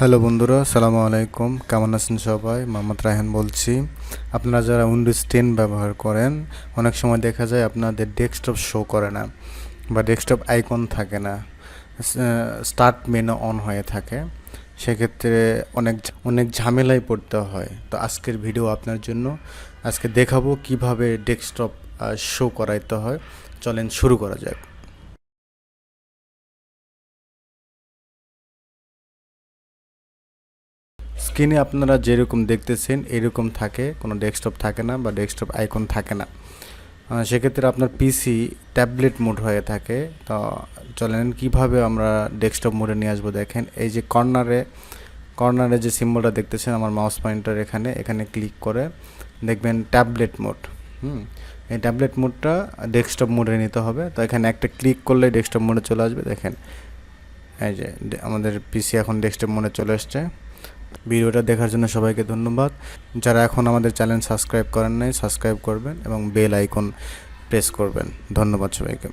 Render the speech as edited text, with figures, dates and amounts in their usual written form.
Hello বন্ধুরা, আসসালামু আলাইকুম। কেমন আছেন সবাই? মোহাম্মদ রায়হান বলছি। আপনারা যারা উইন্ডোজ 10 ব্যবহার করেন, অনেক সময় দেখা যায় আপনাদের ডেস্কটপ শো করে না বা ডেস্কটপ আইকন থাকে না, স্টার্ট মেনু অন হয়ে থাকে। সেক্ষেত্রে অনেক অনেক ঝামেলায় পড়তে হয়। তো আজকের ভিডিও আপনার জন্য। আজকে দেখাবো কিভাবে ডেস্কটপ শো করাইতে হয়। চলেন শুরু করা যাক। স্ক্রিনে আপনারা যেরকম দেখতেছেন এরকম থাকে, কোনো ডেস্কটপ থাকে না বা ডেস্কটপ আইকন থাকে না। সেক্ষেত্রে আপনার পিসি ট্যাবলেট মোড হয়ে থাকে। তো চলেন কিভাবে আমরা ডেস্কটপ মোডে নিয়ে আসবো। দেখেন এই যে কর্নারে যে সিম্বলটা দেখতেছেন আমার মাউস পয়েন্টার, এখানে ক্লিক করে দেখবেন ট্যাবলেট মোড। এই ট্যাবলেট মোডটা ডেস্কটপ মোডে নিতে হবে। তো এখানে একটা ক্লিক করলে ডেস্কটপ মোডে চলে আসবে। দেখেন এই যে আমাদের পিসি এখন ডেস্কটপ মোডে চলে এসছে। ভিডিওটা দেখার জন্য সবাইকে ধন্যবাদ। যারা এখন আমাদের চ্যানেল সাবস্ক্রাইব করেন নাই, সাবস্ক্রাইব করবেন এবং বেল আইকন প্রেস করবেন। ধন্যবাদ সবাইকে।